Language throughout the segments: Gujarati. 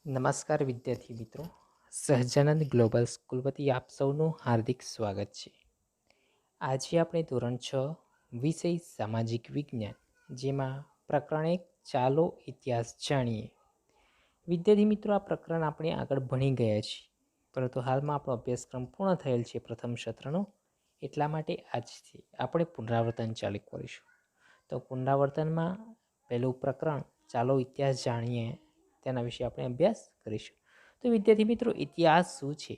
નમસ્કાર વિદ્યાર્થી મિત્રો, સહજાનંદ ગ્લોબલ સ્કૂલ વતી આપ સૌનું હાર્દિક સ્વાગત છે. આજે આપણે ધોરણ 6 વિષય સામાજિક વિજ્ઞાન, જેમાં પ્રકરણ 1 ચાલો ઇતિહાસ જાણીએ. વિદ્યાર્થી મિત્રો, આ પ્રકરણ આપણે આગળ ભણી ગયા છીએ, પરંતુ હાલમાં આપણો અભ્યાસક્રમ પૂર્ણ થયેલ છે પ્રથમ સત્રનો. એટલા માટે આજથી આપણે પુનરાવર્તન ચાલુ કરીશું. તો પુનરાવર્તનમાં પહેલું પ્રકરણ ચાલો ઇતિહાસ જાણીએ તેના વિશે આપણે અભ્યાસ કરીશું. તો વિદ્યાર્થી મિત્રો, ઇતિહાસ શું છે?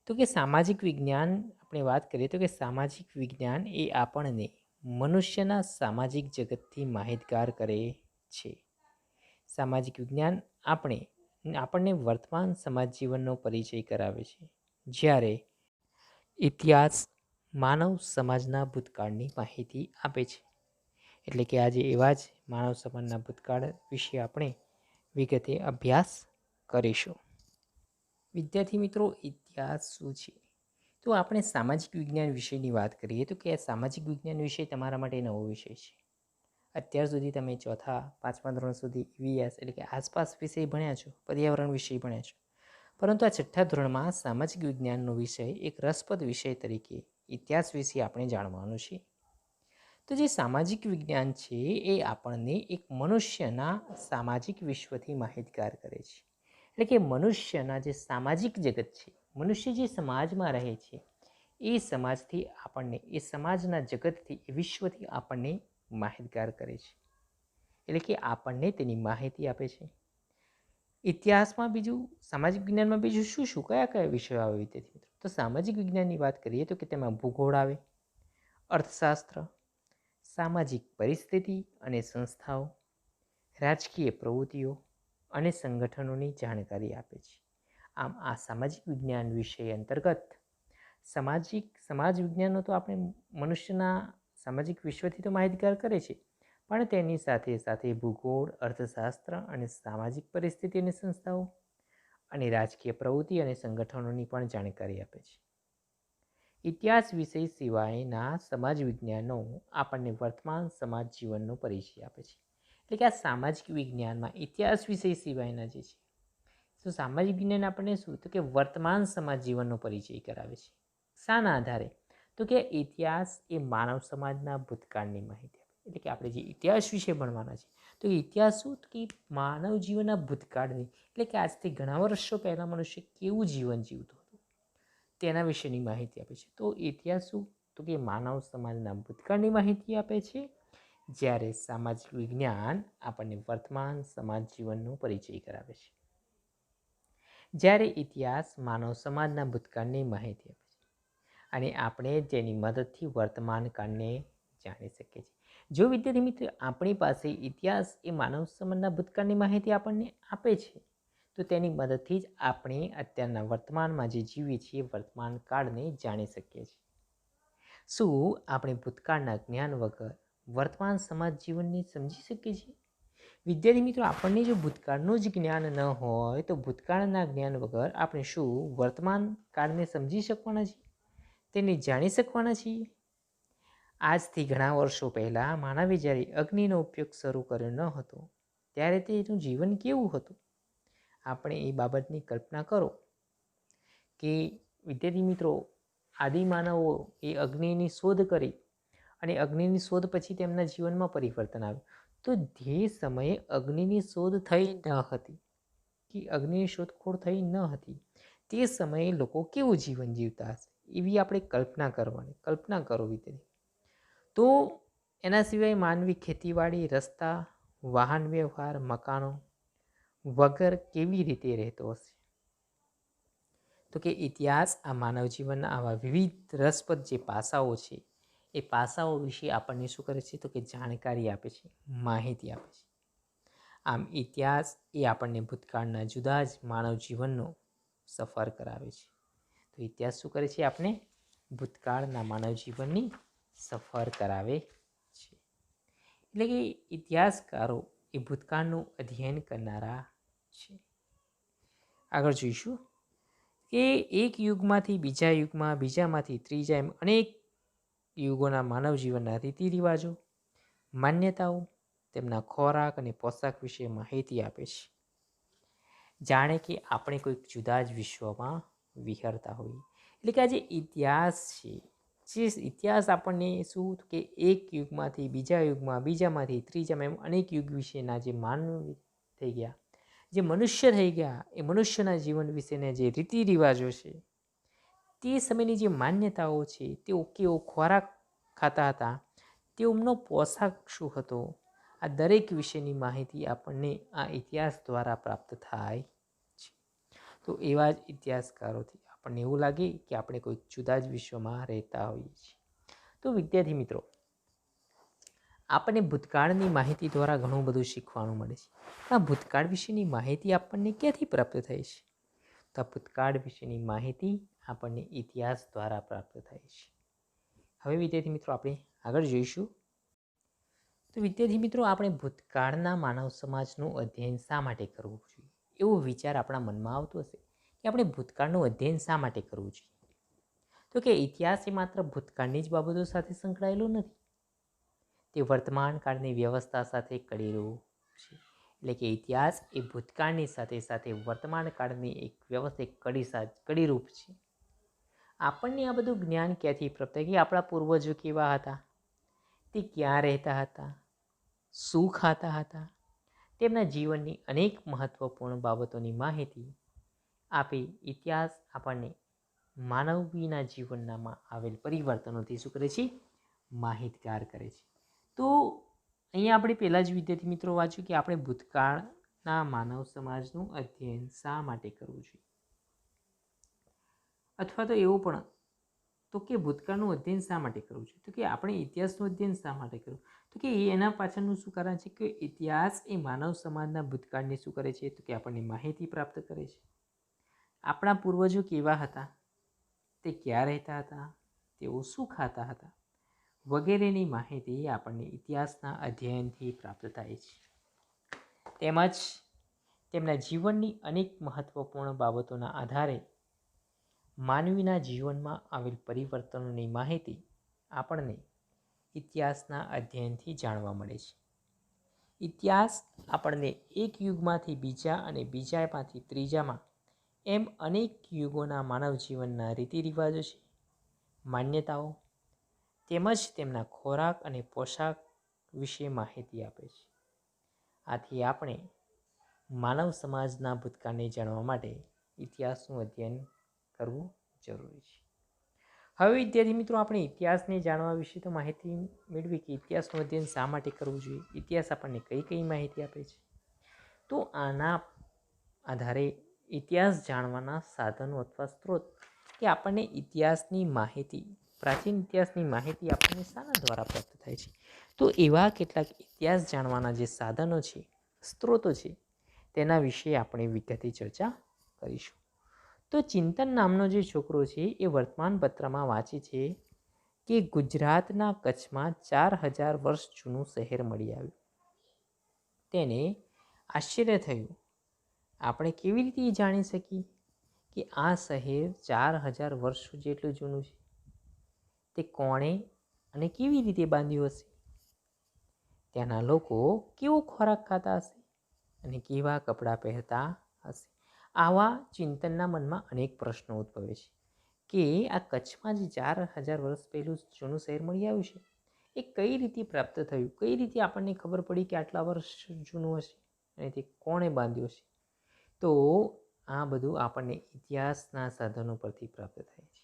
તો કે સામાજિક વિજ્ઞાન આપણે વાત કરીએ તો કે સામાજિક વિજ્ઞાન એ આપણને મનુષ્યના સામાજિક જગતથી માહિતગાર કરે છે. સામાજિક વિજ્ઞાન આપણને વર્તમાન સમાજ જીવનનો પરિચય કરાવે છે, જ્યારે ઇતિહાસ માનવ સમાજના ભૂતકાળની માહિતી આપે છે. એટલે કે આજે એવા જ માનવ સમાજના ભૂતકાળ વિશે આપણે વિગતે અભ્યાસ કરીશું. વિદ્યાર્થી મિત્રો, ઇતિહાસ શું છે? તો આપણે સામાજિક વિજ્ઞાન વિષયની વાત કરીએ તો કે સામાજિક વિજ્ઞાન વિષય તમારા માટે નવો વિષય છે. અત્યાર સુધી તમે ચોથા પાંચમા ધોરણ સુધી ઈવીએસ એટલે કે આસપાસ વિષય ભણ્યા છો, પર્યાવરણ વિષય ભણ્યા છો, પરંતુ આ છઠ્ઠા ધોરણમાં સામાજિક વિજ્ઞાનનો વિષય એક રસપ્રદ વિષય તરીકે ઇતિહાસ વિશે આપણે જાણવાનું છે. તો જે સામાજિક વિજ્ઞાન છે એ આપણને એક મનુષ્યના સામાજિક વિશ્વથી માહિતગાર કરે છે. એટલે કે મનુષ્યના જે સામાજિક જગત છે, મનુષ્ય જે સમાજમાં રહે છે, એ સમાજથી આપણને, એ સમાજના જગતથી, એ વિશ્વથી આપણને માહિતગાર કરે છે. એટલે કે આપણને તેની માહિતી આપે છે. ઇતિહાસમાં બીજું, સામાજિક વિજ્ઞાનમાં બીજું શું શું કયા કયા વિષયો આવે વિદ્યાર્થી મિત્રો? તો સામાજિક વિજ્ઞાનની વાત કરીએ તો કે તેમાં ભૂગોળ આવે, અર્થશાસ્ત્ર, સામાજિક પરિસ્થિતિ અને સંસ્થાઓ, રાજકીય પ્રવૃત્તિઓ અને સંગઠનોની જાણકારી આપે છે. આમ આ સામાજિક વિજ્ઞાન વિષય અંતર્ગત સમાજ વિજ્ઞાનનો તો આપણે મનુષ્યના સામાજિક વિશ્વથી તો માહિતગાર કરે છે, પણ તેની સાથે સાથે ભૂગોળ, અર્થશાસ્ત્ર અને સામાજિક પરિસ્થિતિ અને સંસ્થાઓ અને રાજકીય પ્રવૃત્તિ અને સંગઠનોની પણ જાણકારી આપે છે. ઇતિહાસ વિષય સિવાયના સમાજ વિજ્ઞાનો આપણને વર્તમાન સમાજ જીવનનો પરિચય આપે છે. એટલે કે આ સામાજિક વિજ્ઞાનમાં ઇતિહાસ વિષય સિવાયના જે છે, તો સામાજિક વિજ્ઞાન આપણને શું, તો કે વર્તમાન સમાજ જીવનનો પરિચય કરાવે છે. શાના આધારે? તો કે ઇતિહાસ એ માનવ સમાજના ભૂતકાળની માહિતી આપે. એટલે કે આપણે જે ઇતિહાસ વિશે ભણવાના છે, તો ઇતિહાસ શું, તો કે માનવ જીવનના ભૂતકાળની, એટલે કે આજથી ઘણા વર્ષો પહેલાં મનુષ્ય કેવું જીવન જીવતો હતો તેના વિશેની માહિતી આપે છે. તો ઇતિહાસ શું, તો કે માનવ સમાજના ભૂતકાળની માહિતી આપે છે, જ્યારે સામાજિક વિજ્ઞાન આપણને વર્તમાન સમાજ જીવનનો પરિચય કરાવે છે. જ્યારે ઇતિહાસ માનવ સમાજના ભૂતકાળની માહિતી આપે છે અને આપણે તેની મદદથી વર્તમાન કાળને જાણી શકીએ છીએ. જો વિદ્યાર્થી મિત્ર આપણી પાસે ઇતિહાસ એ માનવ સમાજના ભૂતકાળની માહિતી આપણને આપે છે, તો તેની મદદથી જ આપણે અત્યારના વર્તમાનમાં જે જીવીએ છીએ વર્તમાન કાળને જાણી શકીએ છીએ. શું આપણે ભૂતકાળના જ્ઞાન વગર વર્તમાન સમાજ જીવનને સમજી શકીએ છીએ? વિદ્યાર્થી મિત્રો, આપણને જો ભૂતકાળનું જ જ્ઞાન ન હોય તો ભૂતકાળના જ્ઞાન વગર આપણે શું વર્તમાન કાળને સમજી શકવાના છીએ, તેને જાણી શકવાના છીએ? આજથી ઘણા વર્ષો પહેલાં માનવે જ્યારે અગ્નિનો ઉપયોગ શરૂ કર્યો ન હતો, ત્યારે તેનું જીવન કેવું હતું? આપણે એ બાબતની કલ્પના કરો કે વિદ્યાર્થી મિત્રો, આદિમાનવો એ અગ્નિની શોધ કરી અને અગ્નિની શોધ પછી તેમના જીવનમાં પરિવર્તન આવ્યું. તો જે સમયે અગ્નિની શોધ થઈ ન હતી, કે અગ્નિની શોધખોળ થઈ ન હતી, તે સમયે લોકો કેવું જીવન જીવતા હશે, એવી આપણે કલ્પના કરવાની. કલ્પના કરો વિદ્યાર્થી. તો એના સિવાય માનવી ખેતીવાડી, રસ્તા, વાહન વ્યવહાર, મકાનો વગર કેવી રીતે રહેતો હશે? તો કે ઇતિહાસ આ માનવ જીવનના આવા વિવિધ રસપ્રદ જે પાસાઓ છે, એ પાસાઓ વિશે આપણને શું કરે છે, તો કે જાણકારી આપે છે, માહિતી આપે છે. આમ ઇતિહાસ એ આપણને ભૂતકાળના જુદા જ માનવ જીવનનો સફર કરાવે છે. તો ઇતિહાસ શું કરે છે? આપણે ભૂતકાળના માનવ જીવનની સફર કરાવે છે. એટલે કે ઇતિહાસકારો એ ભૂતકાળનું અધ્યયન કરનારા છે. આગળ જોઈશું કે એક યુગમાંથી બીજા યુગમાં, બીજામાંથી ત્રીજા, એમ અનેક યુગોના માનવ જીવનના રીતિ રિવાજો, માન્યતાઓ, તેમના ખોરાક અને પોશાક વિશે માહિતી આપે છે. જાણે કે આપણે કોઈક જુદા જ વિશ્વમાં વિહરતા હોઈએ. એટલે કે આ જે ઇતિહાસ છે, જે ઇતિહાસ આપણને શું કે એક યુગમાંથી બીજા યુગમાં, બીજામાંથી ત્રીજામાં, એમ અનેક યુગ વિશેના જે માનવ થઈ ગયા, જે મનુષ્ય થઈ ગયા, એ મનુષ્યના જીવન વિશેના જે રીતિ રિવાજો છે, તે સમયની જે માન્યતાઓ છે, તેઓ કેવો ખોરાક ખાતા હતા, તેઓનો પોશાક શું હતો, આ દરેક વિશેની માહિતી આપણને આ ઇતિહાસ દ્વારા પ્રાપ્ત થાય છે. તો એવા જ ઇતિહાસકારોથી આપણને એવું લાગે કે આપણે કોઈ જુદા જ વિશ્વમાં રહેતા હોઈએ છીએ. તો વિદ્યાર્થી મિત્રો, આપણને ભૂતકાળની માહિતી દ્વારા ઘણું બધું શીખવાનું મળે છે. આ ભૂતકાળ વિશેની માહિતી આપણને ક્યાંથી પ્રાપ્ત થાય છે? તો ભૂતકાળ વિશેની માહિતી આપણને ઇતિહાસ દ્વારા પ્રાપ્ત થાય છે. હવે વિદ્યાર્થી મિત્રો, આપણે આગળ જોઈશું. તો વિદ્યાર્થી મિત્રો, આપણે ભૂતકાળના માનવ સમાજનું અધ્યયન શા માટે કરવું જોઈએ? એવો વિચાર આપણા મનમાં આવતો હશે કે આપણે ભૂતકાળનું અધ્યયન શા માટે કરવું જોઈએ? તો કે ઇતિહાસ એ માત્ર ભૂતકાળની જ બાબતો સાથે સંકળાયેલો નથી, તે વર્તમાન કાળની વ્યવસ્થા સાથે કડીરૂપ છે. એટલે કે ઇતિહાસ એ ભૂતકાળની સાથે સાથે વર્તમાન કાળની એક વ્યવસ્થિત કડીરૂપ છે. આપણને આ બધું જ્ઞાન ક્યાંથી પ્રાપ્ત થાય? કે આપણા પૂર્વજો કેવા હતા, તે ક્યાં રહેતા હતા, શું ખાતા હતા, તેમના જીવનની અનેક મહત્વપૂર્ણ બાબતોની માહિતી આપી ઇતિહાસ આપણને માનવીના જીવનમાં આવેલ પરિવર્તનોથી શું કરે છે? માહિતગાર કરે છે. તો અહીંયા આપણે પહેલાં જ વિદ્યાર્થી મિત્રો વાંચ્યું કે આપણે ભૂતકાળના માનવ સમાજનું અધ્યયન શા માટે કરવું જોઈએ, અથવા તો એવું પણ તો કે ભૂતકાળનું અધ્યયન શા માટે કરવું જોઈએ? તો કે આપણે ઇતિહાસનું અધ્યયન શા માટે કરવું? તો કે એના પાછળનું શું કારણ છે કે ઇતિહાસ એ માનવ સમાજના ભૂતકાળને શું કરે છે? તો કે આપણને માહિતી પ્રાપ્ત કરે છે. આપણા પૂર્વજો કેવા હતા, તે ક્યાં રહેતા હતા, તેઓ શું ખાતા હતા, વગેરેની માહિતી આપણને ઇતિહાસના અધ્યયનથી પ્રાપ્ત થાય છે. તેમજ તેમના જીવનની અનેક મહત્વપૂર્ણ બાબતોના આધારે માનવીના જીવનમાં આવેલ પરિવર્તનોની માહિતી આપણને ઇતિહાસના અધ્યયનથી જાણવા મળે છે. ઇતિહાસ આપણને એક યુગમાંથી બીજા અને બીજામાંથી ત્રીજામાં એમ અનેક યુગોના માનવ જીવનના રીતિ રિવાજો છે, માન્યતાઓ તેમજ તેમના ખોરાક અને પોશાક વિશે માહિતી આપે છે. આથી આપણે માનવ સમાજના ભૂતકાળને જાણવા માટે ઇતિહાસનું અધ્યયન કરવું જરૂરી છે. હવે વિદ્યાર્થી મિત્રો, આપણે ઇતિહાસને જાણવા વિશે તો માહિતી મેળવી કે ઇતિહાસનું અધ્યયન શા માટે કરવું જોઈએ, ઇતિહાસ આપણને કઈ કઈ માહિતી આપે છે. તો આના આધારે ઇતિહાસ જાણવાના સાધનો અથવા સ્ત્રોત કે આપણને ઇતિહાસની માહિતી, પ્રાચીન ઇતિહાસની માહિતી આપણને શાના દ્વારા પ્રાપ્ત થાય છે? તો એવા કેટલાક ઇતિહાસ જાણવાના જે સાધનો છે, સ્ત્રોતો છે, તેના વિશે આપણે વિગતે ચર્ચા કરીશું. તો ચિંતન નામનો જે છોકરો છે એ વર્તમાનપત્રમાં વાંચે છે કે ગુજરાતના કચ્છમાં 4000 વર્ષ જૂનું શહેર મળી આવ્યું. તેને આશ્ચર્ય થયું, આપણે કેવી રીતે જાણી શકીએ કે આ શહેર 4000 વર્ષ જેટલું જૂનું છે? તે કોણે અને કેવી રીતે બાંધ્યું હશે? ત્યાંના લોકો કેવો ખોરાક ખાતા હશે અને કેવા કપડાં પહેરતા હશે? આવા ચિંતનના મનમાં અનેક પ્રશ્નો ઉદ્ભવે છે કે આ કચ્છમાં જે 4000 વર્ષ પહેલું જૂનું શહેર મળી આવ્યું છે, એ કઈ રીતે પ્રાપ્ત થયું? કઈ રીતે આપણને ખબર પડી કે આટલા વર્ષ જૂનું હશે અને તે કોણે બાંધ્યું હશે? તો આ બધું આપણને ઇતિહાસના સાધનો પરથી પ્રાપ્ત થાય છે.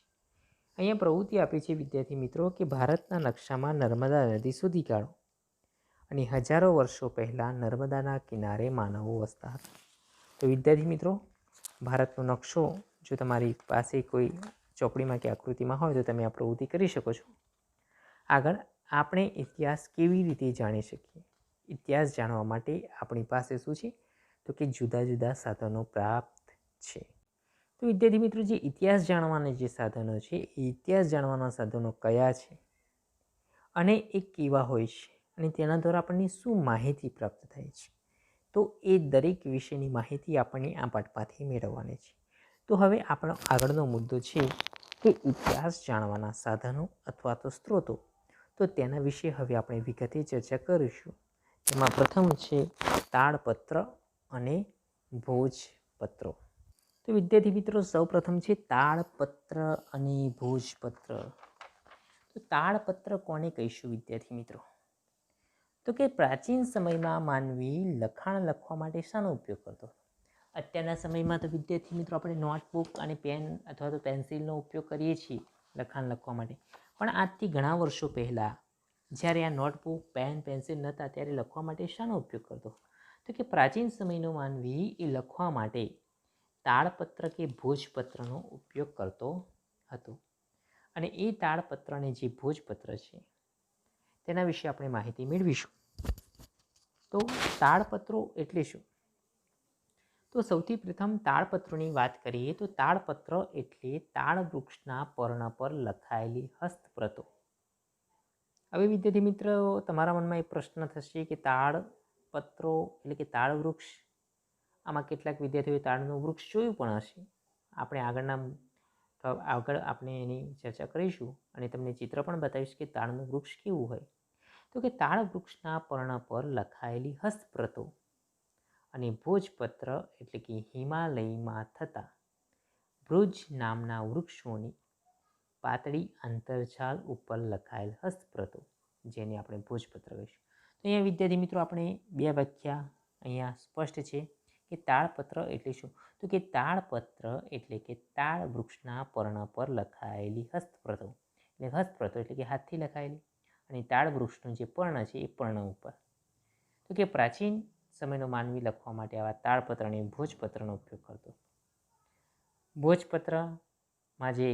અહીંયા પ્રવૃત્તિ આપી છે વિદ્યાર્થી મિત્રો કે ભારતના નકશામાં નર્મદા નદી સુધી કાઢો અને હજારો વર્ષો પહેલાં નર્મદાના કિનારે માનવો વસતા હતા. તો વિદ્યાર્થી મિત્રો, ભારતનો નકશો જો તમારી પાસે કોઈ ચોપડીમાં કે આકૃતિમાં હોય તો તમે આ પ્રવૃત્તિ કરી શકો છો. આગળ આપણે ઇતિહાસ કેવી રીતે જાણી શકીએ? ઇતિહાસ જાણવા માટે આપણી પાસે શું છે? તો કે જુદા જુદા સાધનો પ્રાપ્ત છે. તો વિદ્યાર્થી મિત્રો, જે ઇતિહાસ જાણવાના જે સાધનો છે, એ ઇતિહાસ જાણવાના સાધનો કયા છે અને એ કેવા હોય છે અને તેના દ્વારા આપણને શું માહિતી પ્રાપ્ત થાય છે? તો એ દરેક વિષયની માહિતી આપણને આ પાઠમાંથી મેળવવાની છે. તો હવે આપણો આગળનો મુદ્દો છે કે ઇતિહાસ જાણવાના સાધનો અથવા તો સ્ત્રોતો. તો તેના વિશે હવે આપણે વિગતે ચર્ચા કરીશું. તેમાં પ્રથમ છે તાળપત્ર અને ભોજપત્ર. પત્રો. તો વિદ્યાર્થી મિત્રો સૌપ્રથમ છે તાળપત્ર અને ભોજપત્ર. તો તાળપત્ર કોને કહીશું વિદ્યાર્થી મિત્રો? તો કે પ્રાચીન સમયમાં માનવી લખાણ લખવા માટે શાનો ઉપયોગ કરતો? અત્યારના સમયમાં તો વિદ્યાર્થી મિત્રો આપણે નોટબુક અને પેન અથવા તો પેન્સિલનો ઉપયોગ કરીએ છીએ લખાણ લખવા માટે. પણ આજથી ઘણા વર્ષો પહેલાં જ્યારે આ નોટબુક પેન પેન્સિલ નહોતા ત્યારે લખવા માટે શાનો ઉપયોગ કરતો? તો કે પ્રાચીન સમયનો માનવી એ લખવા માટે તાળપત્ર કે ભોજપત્રનો ઉપયોગ કરતો હતો. અને એ તાળપત્ર અને જે ભોજપત્ર છે તેના વિશે આપણે માહિતી મેળવીશું. તો તાળપત્રો એટલે શું? તો સૌથી પ્રથમ તાળપત્રોની વાત કરીએ તો તાળપત્ર એટલે તાળ વૃક્ષના પર્ણ પર લખાયેલી હસ્તપ્રતો. હવે વિદ્યાર્થી મિત્રો તમારા મનમાં એક પ્રશ્ન થશે કે તાળપત્રો એટલે કે તાળ વૃક્ષ, આમાં કેટલાક વિદ્યાર્થીઓએ તાળનું વૃક્ષ જોયું પણ હશે. આપણે આગળ આપણે એની ચર્ચા કરીશું અને તમને ચિત્ર પણ બતાવીશ કે તાળનું વૃક્ષ કેવું હોય. તો કે તાળ વૃક્ષના પર્ણ પર લખાયેલી હસ્તપ્રતો અને ભોજપત્ર એટલે કે હિમાલયમાં થતા ભૃજ નામના વૃક્ષોની પાતળી આંતરછાલ ઉપર લખાયેલ હસ્તપ્રતો, જેને આપણે ભોજપત્ર કહીશું. તો અહીંયા વિદ્યાર્થી મિત્રો આપણે બે વ્યાખ્યા અહીંયા સ્પષ્ટ છે કે તાળપત્ર એટલે શું? તો કે તાળપત્ર એટલે કે તાળ વૃક્ષના પર્ણ પર લખાયેલી હસ્તપ્રતો. એટલે હસ્તપ્રતો એટલે કે હાથથી લખાયેલી, અને તાળ વૃક્ષનું જે પર્ણ છે એ પર્ણ ઉપર. તો કે પ્રાચીન સમયનો માનવી લખવા માટે આવા તાળપત્ર અને ભોજપત્રનો ઉપયોગ કરતો. ભોજપત્રમાં જે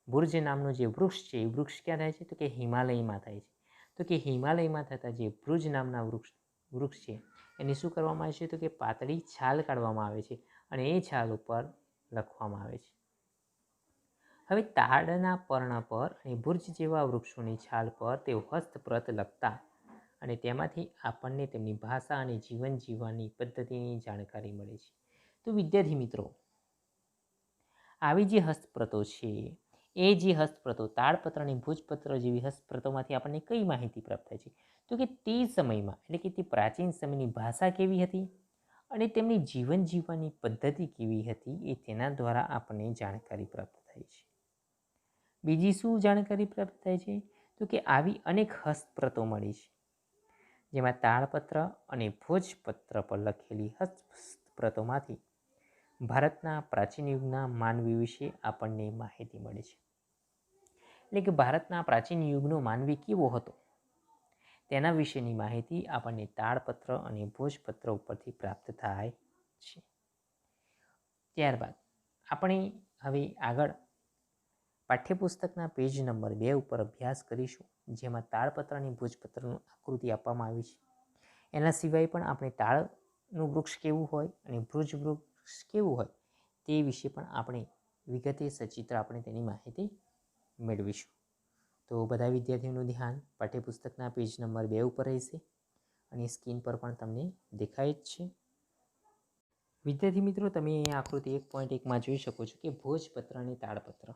ભુર્જ નામનું જે વૃક્ષ છે એ વૃક્ષ ક્યાં થાય છે? તો કે હિમાલયમાં થાય છે. તો કે હિમાલયમાં થતા જે ભૃજ નામના વૃક્ષ છે એની શું કરવામાં આવે છે? તો કે પાતળી છાલ કાઢવામાં આવે છે અને એ છાલ ઉપર લખવામાં આવે છે. હવે તાડના પર્ણ પર અને ભુર્જ જેવા વૃક્ષોની છાલ પર તેઓ હસ્તપ્રત લખતા અને તેમાંથી આપણને તેમની ભાષા અને જીવન જીવવાની પદ્ધતિની જાણકારી મળે છે. તો વિદ્યાર્થી મિત્રો આવી જે હસ્તપ્રતો છે એ જે હસ્તપ્રતો તાળપત્ર અને ભોજપત્ર જેવી હસ્તપ્રતોમાંથી આપણને કઈ માહિતી પ્રાપ્ત થાય છે? તો કે તે સમયમાં એટલે કે તે પ્રાચીન સમયની ભાષા કેવી હતી અને તેમની જીવન જીવવાની પદ્ધતિ કેવી હતી એ તેના દ્વારા આપણને જાણકારી પ્રાપ્ત થાય છે. બીજી શું જાણકારી પ્રાપ્ત થાય છે? તો કે આવી અનેક હસ્તપ્રતો મળી છે જેમાં તાળપત્ર અને ભોજપત્ર પર લખેલી હસ્તપ્રતોમાંથી ભારતના પ્રાચીન યુગના માનવી વિશે આપણને માહિતી મળે છે. એટલે કે ભારતના પ્રાચીન યુગનો માનવી કેવો હતો તેના વિશેની માહિતી આપણને તાળપત્ર અને ભોજપત્ર ઉપરથી પ્રાપ્ત થાય છે. ત્યારબાદ આપણે હવે આગળ પાઠ્યપુસ્તકના પેજ નંબર 2 ઉપર અભ્યાસ કરીશું, જેમાં તાળપત્ર અને ભોજપત્રનું આકૃતિ આપવામાં આવી છે. એના સિવાય પણ આપણે તાળનું વૃક્ષ કેવું હોય અને ભૃજ વૃક્ષ કેવું હોય તે વિશે પણ આપણે વિગતે સચિત્ર આપણે તેની માહિતી મેળવીશું. તો બધા વિદ્યાર્થીઓનું ધ્યાન પાઠ્યપુસ્તકના પેજ નંબર 2 ઉપર રહેશે અને સ્ક્રીન પર પણ તમને દેખાય જ છે. વિદ્યાર્થી મિત્રો તમે અહીંયા આકૃતિ 1.1માં જોઈ શકો છો કે ભોજપત્ર અને તાળપત્ર.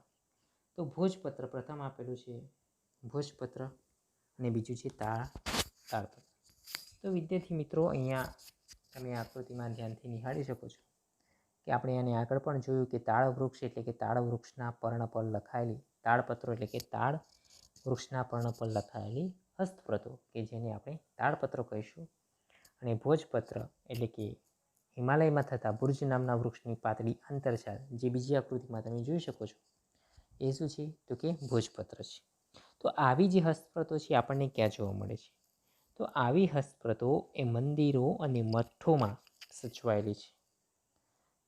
તો ભોજપત્ર પ્રથમ આપેલું છે ભોજપત્ર અને બીજું છે તાળપત્ર. તો વિદ્યાર્થી મિત્રો અહીંયા તમે આકૃતિમાં ધ્યાનથી નિહાળી શકો છો કે આપણે એને આગળ પણ જોયું કે તાળ વૃક્ષ એટલે કે તાળ વૃક્ષના પર્ણ પર લખાયેલી, તાળપત્રો એટલે કે તાળ વૃક્ષના પર્ણ પર લખાયેલી હસ્તપ્રતો કે જેને આપણે તાળપત્રો કહીશું, અને ભોજપત્ર એટલે કે હિમાલયમાં થતા ભુર્જ નામના વૃક્ષની પાતળી આંતરછાલ જે બીજી આકૃતિમાં તમે જોઈ શકો છો એ શું છે? તો કે ભોજપત્ર છે. તો આવી જે હસ્તપ્રતો છે આપણને ક્યાં જોવા મળે છે? તો આવી હસ્તપ્રતો એ મંદિરો અને મઠોમાં સચવાયેલી છે.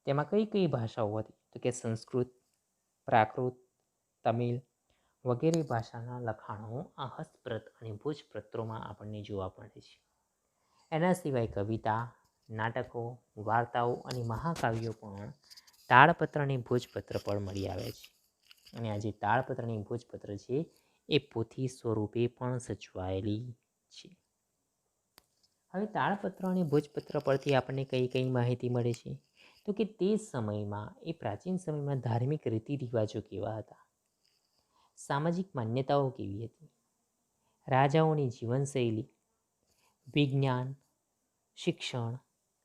તેમાં કઈ કઈ ભાષાઓ હતી? તો કે સંસ્કૃત, પ્રાકૃત, તમિલ વગેરે ભાષાના લખાણો આ હસ્તપ્રત અને ભોજપત્રોમાં આપણને જોવા મળે છે. એના સિવાય કવિતા, નાટકો, વાર્તાઓ અને મહાકાવ્યો પણ તાળપત્ર અને ભોજપત્ર પર મળી આવે છે. અને આ જે તાળપત્ર અને ભોજપત્ર છે એ પોથી સ્વરૂપે પણ સચવાયેલી છે. હવે તાળપત્ર અને ભોજપત્ર પરથી આપણને કઈ કઈ માહિતી મળે છે? તો કે તે સમયમાં એ પ્રાચીન સમયમાં ધાર્મિક રીતિ રિવાજો કેવા હતા, સામાજિક માન્યતાઓ કેવી હતી, રાજાઓની જીવનશૈલી, વિજ્ઞાન, શિક્ષણ,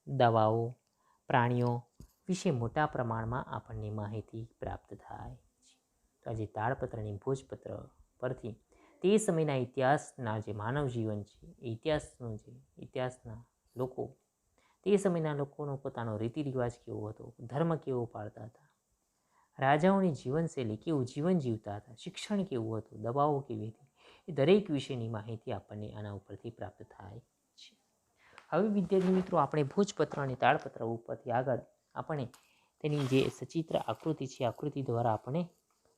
દવાઓ, પ્રાણીઓ, વિશે મોટા પ્રમાણમાં આપણને માહિતી પ્રાપ્ત થાય છે. તો આજે તાળપત્રની ભોજપત્ર પરથી તે સમયના ઇતિહાસના જે માનવ જીવન છે, ઇતિહાસના લોકો, તે સમયના લોકોનો પોતાનો રીતિ રિવાજ કેવો હતો, ધર્મ કેવો પાળતા હતા, રાજાઓની જીવનશૈલી કેવું જીવન જીવતા હતા, શિક્ષણ કેવું હતું, દવાઓ કેવી હતી, એ દરેક વિષયની માહિતી આપણને આના ઉપરથી પ્રાપ્ત થાય છે. હવે વિદ્યાર્થી મિત્રો, આપણે ભોજપત્ર અને તાળપત્ર ઉપરથી આગળ આપણે તેની જે સચિત્ર આકૃતિ છે, આકૃતિ દ્વારા આપણે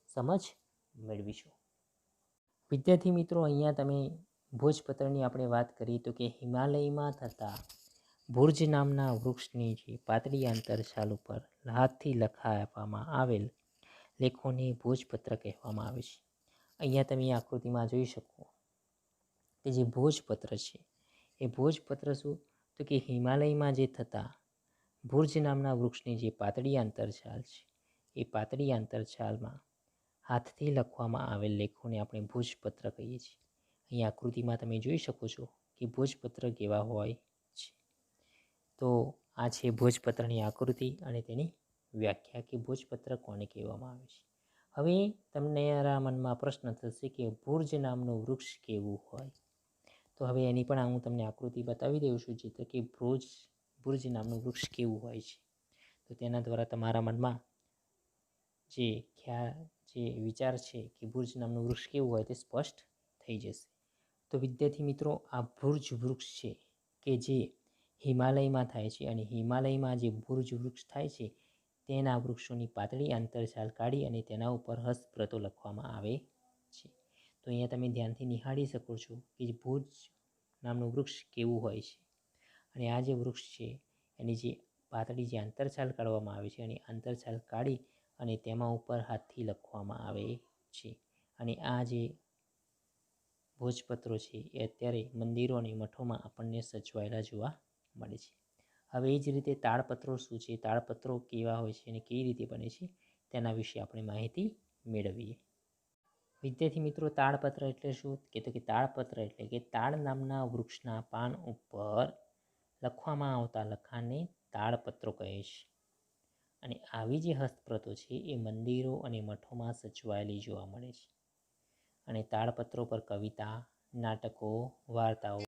સમજ મેળવીશું. વિદ્યાર્થી મિત્રો, અહીંયા તમે ભોજપત્રની આપણે વાત કરીએ તો કે હિમાલયમાં થતા ભુર્જ નામના વૃક્ષની જે પાતળી આંતરછાલ ઉપર હાથથી લખાવવામાં આવેલ લેખોને ભોજપત્ર કહેવામાં આવે છે. અહીંયા તમે આકૃતિમાં જોઈ શકો કે જે ભોજપત્ર છે એ ભોજપત્ર શું તો કે હિમાલયમાં જે થતા ભુર્જ નામના વૃક્ષની જે પાતળી આંતરછાલ છે એ પાતળી આંતરછાલમાં હાથથી લખવામાં આવેલ લેખોને આપણે ભોજપત્ર કહીએ છીએ. અહીં આકૃતિમાં તમે જોઈ શકો છો કે ભોજપત્ર કેવા હોય છે. તો આ છે ભોજપત્રની આકૃતિ અને તેની વ્યાખ્યા કે ભોજપત્ર કોને કહેવામાં આવે છે. હવે તમારા મનમાં પ્રશ્ન થશે કે ભુર્જ નામનું વૃક્ષ કેવું હોય. તો હવે એની પણ હું તમને આકૃતિ બતાવી દઉં છું, જે કે ભુર્જ નામનું વૃક્ષ કેવું હોય છે. તો તેના દ્વારા તમારા મનમાં જે વિચાર છે કે ભુર્જ નામનું વૃક્ષ કેવું હોય તે સ્પષ્ટ થઈ જશે. તો વિદ્યાર્થી મિત્રો, આ ભુર્જ વૃક્ષ છે કે જે હિમાલયમાં થાય છે, અને હિમાલયમાં જે ભુર્જ વૃક્ષ થાય છે તેના વૃક્ષોની પાતળી આંતરછાલ કાઢી અને તેના ઉપર હસ્તપ્રતો લખવામાં આવે છે. તો અહીંયા તમે ધ્યાનથી નિહાળી શકો છો કે ભુર્જ નામનું વૃક્ષ કેવું હોય છે. અને આ જે વૃક્ષ છે એની જે પાતળી જે આંતરછાલ કાઢવામાં આવે છે, અને આંતરછાલ કાઢી અને તેમાં ઉપર હાથથી લખવામાં આવે છે. અને આ જે ભોજપત્રો છે એ અત્યારે મંદિરો અને મઠોમાં આપણને સચવાયેલા જોવા મળે છે. હવે એ જ રીતે તાળપત્રો શું છે, તાળપત્રો કેવા હોય છે અને કેવી રીતે બને છે તેના વિશે આપણે માહિતી મેળવીએ. વિદ્યાર્થી મિત્રો, તાળપત્ર એટલે શું કે તો કે તાળપત્ર એટલે કે તાળ નામના વૃક્ષના પાન ઉપર લખવામાં આવતા લખાણને તાળપત્રો કહે છે. અને આવી જે હસ્તપ્રતો છે એ મંદિરો અને મઠોમાં સચવાયેલી જોવા મળે છે. અને તાળપત્રો પર કવિતા, નાટકો, વાર્તાઓ,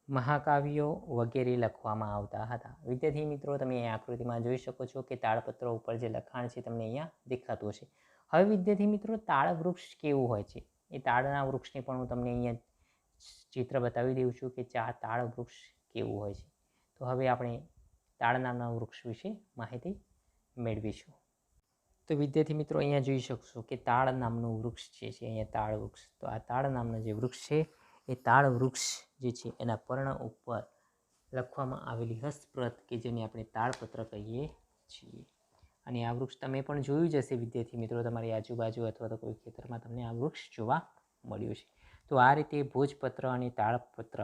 મહાકાવ્યો વગેરે લખવામાં આવતા હતા. વિદ્યાર્થી મિત્રો, તમે આ આકૃતિમાં જોઈ શકો છો કે તાળપત્રો ઉપર જે લખાણ છે તમને અહીંયા દેખાતું હશે. હવે વિદ્યાર્થી મિત્રો, તાળ વૃક્ષ કેવું હોય છે એ તાળના વૃક્ષને પણ હું તમને અહીંયા ચિત્ર બતાવી દઉં છું કે તાળ વૃક્ષ કેવું હોય છે. તો હવે આપણે તાળ નામના વૃક્ષ વિશે માહિતી મેળવીશું. તો વિદ્યાર્થી મિત્રો, અહીંયા જોઈ શકશો કે તાળ નામનું વૃક્ષ છે અહીંયા તાળ વૃક્ષ. તો આ તાળ નામનું જે વૃક્ષ છે એ તાળ વૃક્ષ જે છે એના પર્ણ ઉપર લખવામાં આવેલી હસ્તપ્રત કે જેને આપણે તાળપત્ર કહીએ છીએ. અને આ વૃક્ષ તમે પણ જોયું જ હશે વિદ્યાર્થી મિત્રો, તમારી આજુબાજુ અથવા તો કોઈ ખેતરમાં તમને આ વૃક્ષ જોવા મળ્યું છે. તો આ રીતે ભોજપત્ર અને તાળપત્ર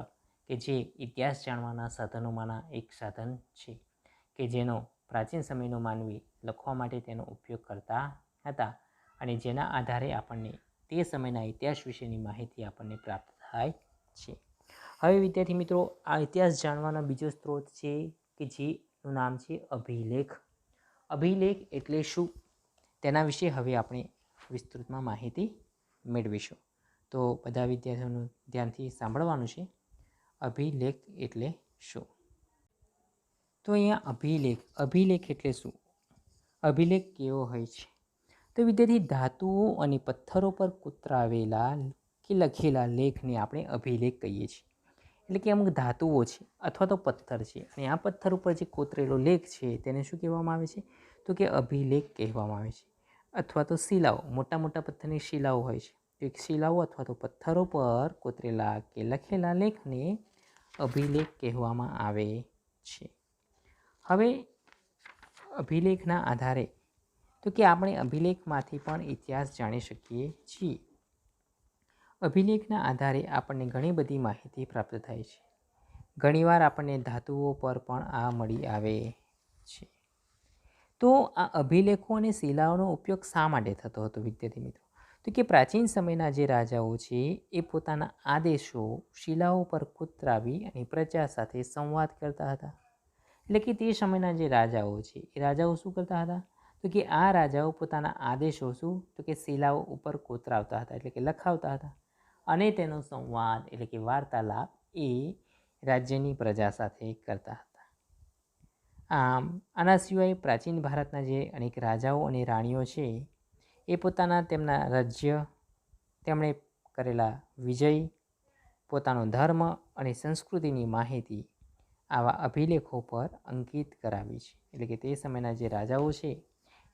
કે જે ઇતિહાસ જાણવાના સાધનોમાંના એક સાધન છે કે જેનો પ્રાચીન સમયનો માનવી લખવા માટે તેનો ઉપયોગ કરતા હતા, અને જેના આધારે આપણને તે સમયના ઇતિહાસ વિશેની માહિતી આપણને પ્રાપ્ત થાય છે. હવે વિદ્યાર્થી મિત્રો, આ ઇતિહાસ જાણવાનો બીજો સ્ત્રોત છે કે જેનું નામ છે અભિલેખ. અભિલેખ એટલે શું તેના વિશે હવે આપણે વિસ્તૃતમાં માહિતી મેળવીશું. તો બધા વિદ્યાર્થીઓનું ધ્યાનથી સાંભળવાનું છે. અભિલેખ એટલે શું? તો અહીંયા અભિલેખ એટલે શું? અભિલેખ કેવો હોય છે? તો વિદ્યાર્થી, ધાતુઓ અને પથ્થરો પર કોતરાવેલા કે લખેલા લેખને આપણે અભિલેખ કહીએ છીએ. એટલે કે અમુક ધાતુઓ છે અથવા તો પથ્થર છે, અને આ પથ્થર ઉપર જે કોતરેલો લેખ છે તેને શું કહેવામાં આવે છે? તો કે અભિલેખ કહેવામાં આવે છે. અથવા તો શિલાઓ, મોટા મોટા પથ્થરની શિલાઓ હોય છે, તો એક શિલાઓ અથવા તો પથ્થરો પર કોતરેલા કે લખેલા લેખને અભિલેખ કહેવામાં આવે છે. હવે અભિલેખના આધારે તો કે આપણે અભિલેખમાંથી પણ ઇતિહાસ જાણી શકીએ છીએ. અભિલેખના આધારે આપણને ઘણી બધી માહિતી પ્રાપ્ત થાય છે. ઘણીવાર આપણને ધાતુઓ પર પણ આ મળી આવે છે. તો આ અભિલેખો અને શિલાઓનો ઉપયોગ શા માટે થતો હતો વિદ્યાર્થી મિત્રો? તો કે પ્રાચીન સમયના જે રાજાઓ છે એ પોતાના આદેશો શિલાઓ પર કોતરાવી અને પ્રજા સાથે સંવાદ કરતા હતા. એટલે કે તે સમયના જે રાજાઓ છે એ રાજાઓ શું કરતા હતા, તો કે આ રાજાઓ પોતાના આદેશો શું તો કે શિલાઓ ઉપર કોતરાવતા હતા, એટલે કે લખાવતા હતા, અને તેનો સંવાદ એટલે કે વાર્તાલાપ એ રાજ્યની પ્રજા સાથે કરતા હતા. આમ આના સિવાય પ્રાચીન ભારતના જે અનેક રાજાઓ અને રાણીઓ છે એ પોતાના તેમના રાજ્ય, તેમણે કરેલા વિજય, પોતાનો ધર્મ અને સંસ્કૃતિની માહિતી આવા અભિલેખો પર અંકિત કરાવી છે. એટલે કે તે સમયના જે રાજાઓ છે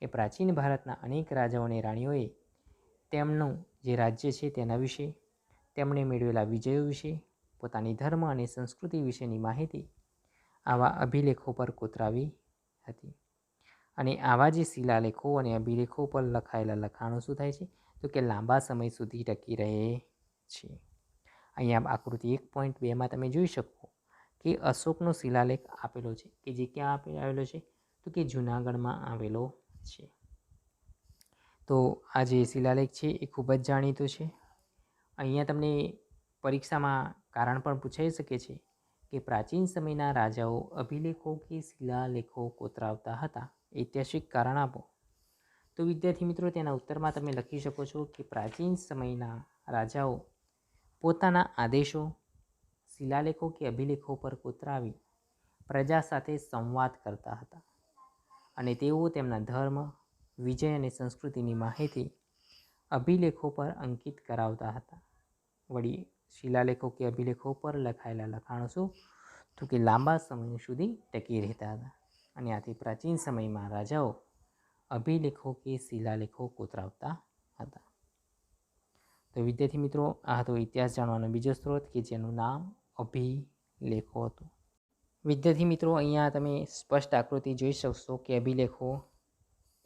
એ પ્રાચીન ભારતના અનેક રાજાઓ અને રાણીઓએ તેમનું જે રાજ્ય છે તેના વિશે, તેમણે મેળવેલા વિજયો વિશે, પોતાની ધર્મ અને સંસ્કૃતિ વિશેની માહિતી આવા અભિલેખો પર કોતરાવી હતી. અને આવા જે શિલાલેખો અને અભિલેખો પર લખાયેલા લખાણો શું થાય છે, તો કે લાંબા સમય સુધી ટકી રહે છે. અહીંયા આકૃતિ 1.2માં તમે જોઈ શકો કે અશોકનો શિલાલેખ આપેલો છે, કે જે ક્યાં આવેલો છે, તો કે જૂનાગઢમાં આવેલો છે. તો આ જે શિલાલેખ છે એ ખૂબ જ જાણીતો છે. અહીંયા તમને પરીક્ષામાં કારણ પણ પૂછાઈ શકે છે કે પ્રાચીન સમયના રાજાઓ અભિલેખો કે શિલાલેખો કોતરાવતા હતા, ઐતિહાસિક કારણ આપો. તો વિદ્યાર્થી મિત્રો તેના ઉત્તરમાં તમે લખી શકો છો કે પ્રાચીન સમયના રાજાઓ પોતાના આદેશો શિલાલેખો કે અભિલેખો પર કોતરાવી પ્રજા સાથે સંવાદ કરતા હતા, અને તેઓ તેમના ધર્મ, વિજય અને સંસ્કૃતિની માહિતી અભિલેખો પર અંકિત કરાવતા હતા. વળી શિલાલેખો કે અભિલેખો પર લખાયેલા લખાણો શું તો કે લાંબા સમય સુધી ટકી રહેતા હતા, અને આથી પ્રાચીન સમયમાં રાજાઓ અભિલેખો કે શિલાલેખો કોતરાવતા હતા. તો વિદ્યાર્થી મિત્રો આ હતો ઇતિહાસ જાણવાનો બીજો સ્ત્રોત કે જેનું નામ અભિલેખો હતું. વિદ્યાર્થી મિત્રો અહીંયા તમે સ્પષ્ટ આકૃતિ જોઈ શકશો કે અભિલેખો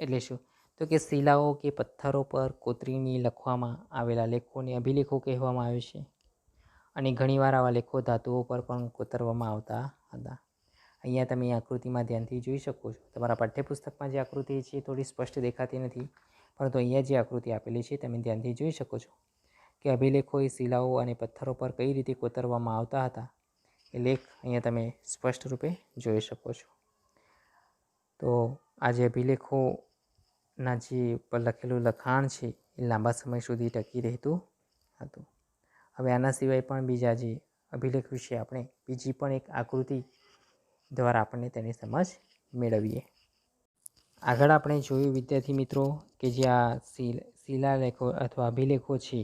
એટલે શું, તો કે શિલાઓ કે પથ્થરો પર કોતરીને લખવામાં આવેલા લેખોને અભિલેખો કહેવામાં આવે છે. અને ઘણીવાર આવા લેખો ધાતુઓ પર પણ કોતરવામાં આવતા હતા. અહીંયા તમે આકૃતિમાં ધ્યાનથી જોઈ શકો છો. તમારા પાઠ્યપુસ્તકમાં જે આકૃતિ છે થોડી સ્પષ્ટ દેખાતી નથી, પરંતુ અહીંયા જે આકૃતિ આપેલી છે તમે ધ્યાનથી જોઈ શકો છો કે અભિલેખો એ શિલાઓ અને પથ્થરો પર કઈ રીતે કોતરવામાં આવતા હતા એ લેખ અહીંયા તમે સ્પષ્ટ રૂપે જોઈ શકો છો. તો આ જે અભિલેખોના જે પર લખેલું લખાણ છે એ લાંબા સમય સુધી ટકી રહેતું હતું. હવે આના સિવાય પણ બીજા જે અભિલેખ વિશે આપણે બીજી પણ એક આકૃતિ દ્વારા આપણને તેની સમજ મેળવીએ. આગળ આપણે જોયું વિદ્યાર્થી મિત્રો કે જે આ શિલાલેખો અથવા અભિલેખો છે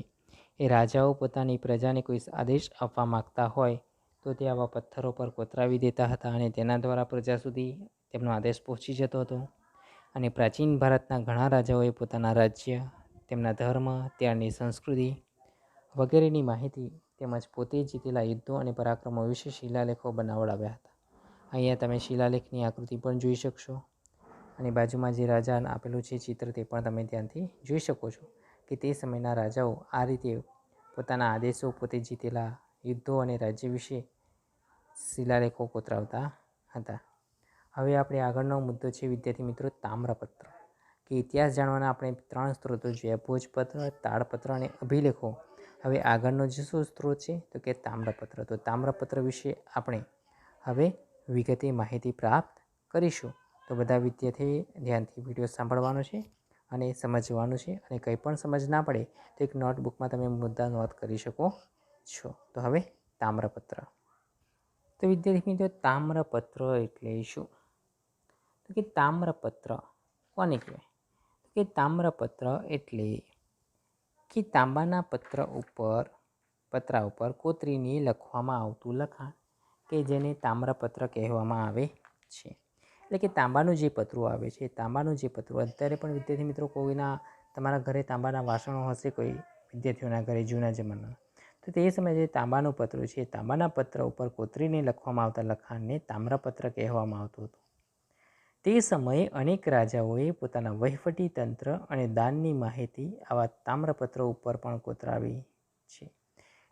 એ રાજાઓ પોતાની પ્રજાને કોઈ આદેશ આપવા માગતા હોય તો તે આવા પથ્થરો પર કોતરાવી દેતા હતા, અને તેના દ્વારા પ્રજા સુધી તેમનો આદેશ પહોંચી જતો હતો. અને પ્રાચીન ભારતના ઘણા રાજાઓએ પોતાના રાજ્ય, તેમના ધર્મ, ત્યારની સંસ્કૃતિ વગેરેની માહિતી તેમજ પોતે જીતેલા યુદ્ધો અને પરાક્રમો વિશે શિલાલેખો બનાવડાવ્યા હતા. અહીંયા તમે શિલાલેખની આકૃતિ પણ જોઈ શકશો, અને બાજુમાં જે રાજા આપેલું છે ચિત્ર તે પણ તમે ધ્યાનથી જોઈ શકો છો કે તે સમયના રાજાઓ આ રીતે પોતાના આદેશો, પોતે જીતેલા યુદ્ધો અને રાજ્ય વિશે શિલાલેખો કોતરાવતા હતા. હવે આપણે આગળનો મુદ્દો છે વિદ્યાર્થી મિત્રો તામ્રપત્ર, કે ઇતિહાસ જાણવાના આપણે 3 સ્ત્રોતો જોયા, ભોજપત્ર, તાડપત્ર અને અભિલેખો. હવે આગળનો જે શું સ્ત્રોત છે તો કે તામ્રપત્ર. તો તામ્રપત્ર વિશે આપણે હવે વિગતે માહિતી પ્રાપ્ત કરીશું. તો બધા વિદ્યાર્થીએ ધ્યાનથી વિડીયો સાંભળવાનો છે અને સમજવાનું છે, અને કંઈ પણ સમજ ના પડે તો એક નોટબુકમાં તમે મુદ્દા નોંધ કરી શકો છો. તો હવે તામ્રપત્ર. તો વિદ્યાર્થી મિત્રો તામ્રપત્ર એટલે શું, તો કે તામ્રપત્ર કોને કહેવાય, તો કે તામ્રપત્ર એટલે કે તાંબાના પતરા ઉપર કોતરીને લખવામાં આવતું લખાણ કે જેને તામ્રપત્ર કહેવામાં આવે છે. એટલે કે તાંબાનું જે પતરું આવે છે, તાંબાનું જે પતરું અત્યારે પણ વિદ્યાર્થી મિત્રો કોઈના તમારા ઘરે તાંબાના વાસણો હશે, કોઈ વિદ્યાર્થીઓના ઘરે જૂના જમાનાના, તો તે સમયે જે તાંબાનું પતરું છે તાંબાના પત્ર ઉપર કોતરીને લખવામાં આવતા લખાણને તામ્રપત્ર કહેવામાં આવતું હતું. તે સમયે અનેક રાજાઓએ પોતાના વહીવટી તંત્ર અને દાનની માહિતી આવા તામ્રપત્રો ઉપર પણ કોતરાવી છે.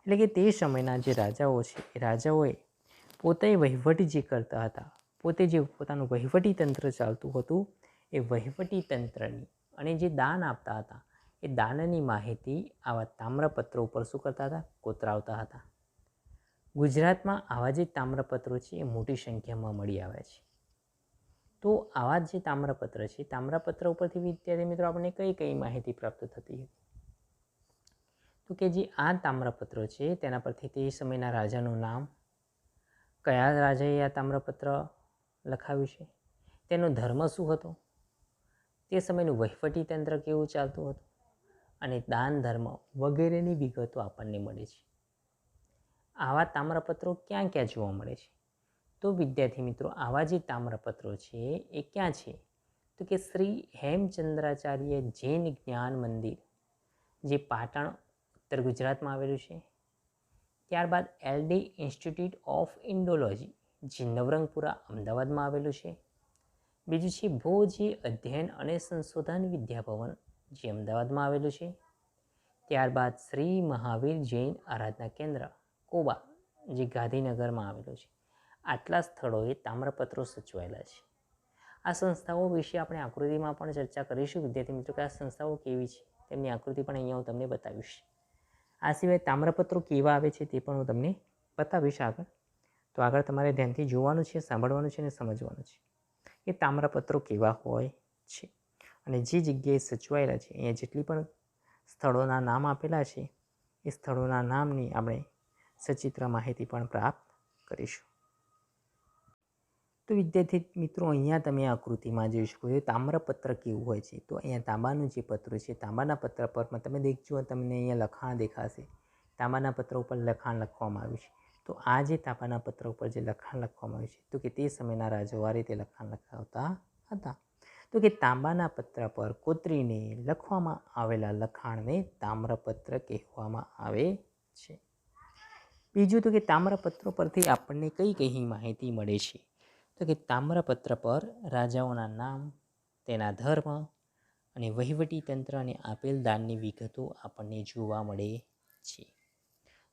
એટલે કે તે સમયના જે રાજાઓ છે એ રાજાઓએ પોતે વહીવટ જે કરતા હતા, પોતે જે પોતાનું વહીવટી તંત્ર ચાલતું હતું એ વહીવટી તંત્રની અને જે દાન આપતા હતા એ દાનની માહિતી આવા તામ્રપત્રો ઉપર શું કરતા હતા, કોતરાવતા હતા. ગુજરાતમાં આવા જે તામ્રપત્રો છે એ મોટી સંખ્યામાં મળી આવ્યા છે. તો આવા જે તામ્રપત્ર છે, તામ્રપત્ર ઉપરથી વિદ્યાર્થી મિત્રો આપણને કઈ કઈ માહિતી પ્રાપ્ત થતી હતી? તો કે જે આ તામ્રપત્ર છે તેના પરથી તે સમયના રાજાનું નામ, કયા રાજાએ આ તામ્રપત્ર લખાવ્યું છે, તેનો ધર્મ શું હતો, તે સમયનું વહીવટી તંત્ર કેવું ચાલતું હતું, અને દાન ધર્મ વગેરેની વિગતો આપણને મળે છે. આવા તામ્રપત્રો ક્યાં ક્યાં જોવા મળે છે? તો વિદ્યાર્થી મિત્રો આવા જે તામ્રપત્રો છે એ ક્યાં છે? તો કે શ્રી હેમચંદ્રાચાર્ય જૈન જ્ઞાન મંદિર, જે પાટણ ઉત્તર ગુજરાતમાં આવેલું છે. ત્યારબાદ એલડી ઇન્સ્ટિટ્યૂટ ઓફ ઇન્ડોલોજી, જે નવરંગપુરા અમદાવાદમાં આવેલું છે. બીજું છે ભોજી અધ્યયન અને સંશોધન વિદ્યાભવન, જે અમદાવાદમાં આવેલું છે. ત્યારબાદ શ્રી મહાવીર જૈન આરાધના કેન્દ્ર કોબા, જે ગાંધીનગરમાં આવેલું છે. આટલા સ્થળોએ તામ્રપત્રો સચવાયેલા છે. આ સંસ્થાઓ વિશે આપણે આકૃતિમાં પણ ચર્ચા કરીશું વિદ્યાર્થી મિત્રો, કે આ સંસ્થાઓ કેવી છે તેમની આકૃતિ પણ અહીંયા હું તમને બતાવીશ. આ સિવાય તામ્રપત્રો કેવા આવે છે તે પણ હું તમને બતાવીશ આગળ. તો આગળ તમારે ધ્યાનથી જોવાનું છે, સાંભળવાનું છે અને સમજવાનું છે કે તામ્રપત્રો કેવા હોય છે અને જે જગ્યાએ સચવાયેલા છે. અહીંયા જેટલી પણ સ્થળોના નામ આપેલા છે એ સ્થળોના નામની આપણે સચિત્ર માહિતી પણ પ્રાપ્ત કરીશું. તો વિદ્યાર્થી મિત્રો અહીંયા તમે આકૃતિમાં જોઈ શકો છો તામ્રપત્ર કેવું હોય છે. તો અહીંયા તાંબાનું જે પત્ર છે, તાંબાના પત્ર પર તમે દેખજો, તમને અહીંયા લખાણ દેખાશે. તાંબાના પત્ર ઉપર લખાણ લખવામાં આવ્યું છે. તો આ જે તાંબાના પત્ર ઉપર જે લખાણ લખવામાં આવ્યું છે, તો કે તે સમયના રાજાઓ આ રીતે લખાણ લખાવતા હતા. તો કે તાંબાના પત્ર પર કોતરીને લખવામાં આવેલા લખાણને તામ્રપત્ર કહેવામાં આવે છે. બીજું તો કે તામ્રપત્રો પરથી આપણને કઈ કઈ માહિતી મળે છે? તો કે તામ્રપત્ર પર રાજાઓના નામ, તેના ધર્મ અને વહીવટી તંત્ર અને આપેલ દાનની વિગતો આપણને જોવા મળે છે.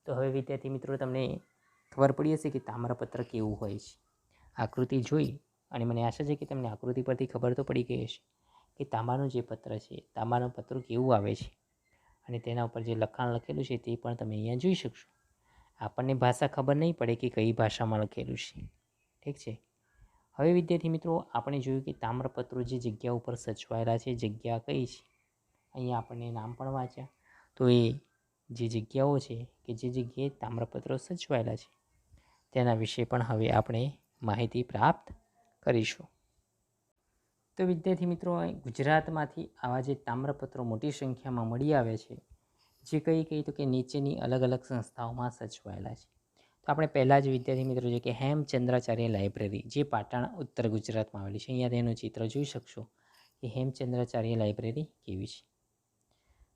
તો હવે વિદ્યાર્થી મિત્રો તમને ખબર પડી હશે કે તામ્રપત્ર કેવું હોય છે. આકૃતિ જોઈ અને મને આશા છે કે તમને આકૃતિ પરથી ખબર તો પડી ગઈ હશે કે તાંબાનું જે પત્ર છે, તાંબાનું પત્ર કેવું આવે છે અને તેના ઉપર જે લખાણ લખેલું છે તે પણ તમે અહીંયા જોઈ શકશો. આપણને ભાષા ખબર નહીં પડે કે કઈ ભાષામાં લખેલું છે. ઠીક છે. હવે વિદ્યાર્થી મિત્રો આપણે જોયું કે તામ્રપત્રો જે જગ્યા ઉપર સચવાયેલા છે, જગ્યા કઈ છે, અહીંયા આપણને નામ પણ વાંચ્યા. તો એ જે જગ્યાઓ છે કે જે જગ્યાએ તામ્રપત્રો સચવાયેલા છે તેના વિશે પણ હવે આપણે માહિતી પ્રાપ્ત કરીશું. તો વિદ્યાર્થી મિત્રો ગુજરાતમાંથી આવા જે તામ્રપત્રો મોટી સંખ્યામાં મળી આવે છે, જે કઈ તો કે નીચેની અલગ અલગ સંસ્થાઓમાં સચવાયેલા છે. તો આપણે પહેલાં જ વિદ્યાર્થી મિત્રો જોઈએ કે હેમચંદ્રાચાર્ય લાઇબ્રેરી, જે પાટણ ઉત્તર ગુજરાતમાં આવેલી છે. અહીંયા તેનું ચિત્ર જોઈ શકશો કે હેમચંદ્રાચાર્ય લાઇબ્રેરી કેવી છે.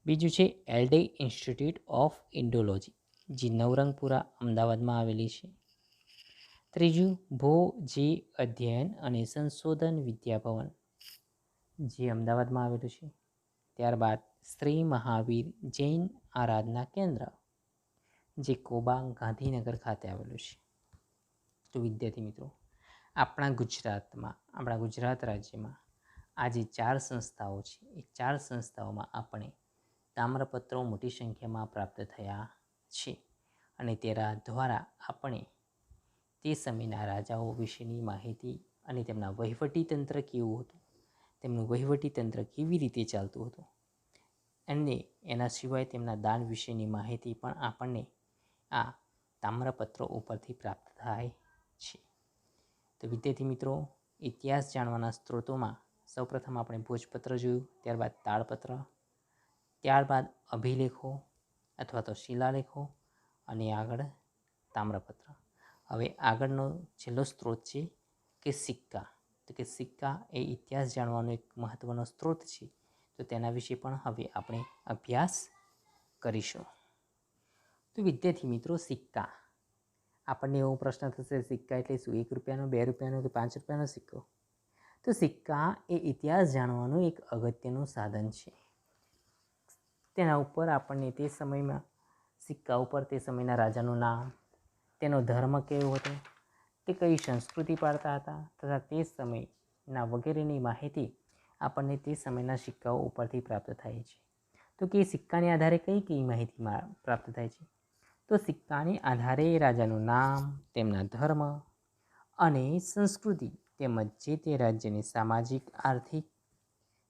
બીજું છે એલડી ઇન્સ્ટિટ્યૂટ ઓફ ઇન્ડોલોજી, જે નવરંગપુરા અમદાવાદમાં આવેલી છે. ત્રીજું ભોજી અધ્યયન અને સંશોધન વિદ્યાભવન, જે અમદાવાદમાં આવેલું છે. ત્યારબાદ શ્રી મહાવીર જૈન આરાધના કેન્દ્ર, જે કોબા ગાંધીનગર ખાતે આવેલું છે. તો વિદ્યાર્થી મિત્રો આપણા ગુજરાતમાં, આપણા ગુજરાત રાજ્યમાં આ જે 4 સંસ્થાઓ છે એ 4 સંસ્થાઓમાં આપણે તામ્રપત્રો મોટી સંખ્યામાં પ્રાપ્ત થયા છે અને તેના દ્વારા આપણે તે સમયના રાજાઓ વિશેની માહિતી અને તેમના વહીવટી તંત્ર કેવું હતું, તેમનું વહીવટી તંત્ર કેવી રીતે ચાલતું હતું અને એના સિવાય તેમના દાન વિશેની માહિતી પણ આપણને આ તામ્રપત્રો ઉપરથી પ્રાપ્ત થાય છે. તો વિદ્યાર્થી મિત્રો ઇતિહાસ જાણવાના સ્ત્રોતોમાં સૌપ્રથમ આપણે ભોજપત્ર જોયું, ત્યારબાદ તાળપત્ર, ત્યારબાદ અભિલેખો અથવા તો શિલાલેખો અને આગળ તામ્રપત્ર. હવે આગળનો છેલ્લો સ્ત્રોત છે કે સિક્કા. તો કે સિક્કા એ ઇતિહાસ જાણવાનો એક મહત્ત્વનો સ્ત્રોત છે. તો તેના વિશે પણ હવે આપણે અભ્યાસ કરીશું. તો વિદ્યાર્થી મિત્રો સિક્કા, આપણને એવો પ્રશ્ન થશે સિક્કા એટલે શું? 1 રૂપિયાનો, 2 રૂપિયાનો કે 5 રૂપિયાનો સિક્કો? તો સિક્કા એ ઇતિહાસ જાણવાનું એક અગત્યનું સાધન છે. તેના ઉપર આપણને તે સમયમાં સિક્કા ઉપર તે સમયના રાજાનું નામ, તેનો ધર્મ કેવો હતો, તે કઈ સંસ્કૃતિ પાળતા હતા તથા તે સમયના વગેરેની માહિતી આપણને તે સમયના સિક્કાઓ ઉપરથી પ્રાપ્ત થાય છે. તો કે સિક્કાને આધારે કઈ માહિતી પ્રાપ્ત થાય છે? તો સિક્કાને આધારે રાજાનું નામ, તેમના ધર્મ અને સંસ્કૃતિ તેમજ જે તે રાજ્યની સામાજિક, આર્થિક,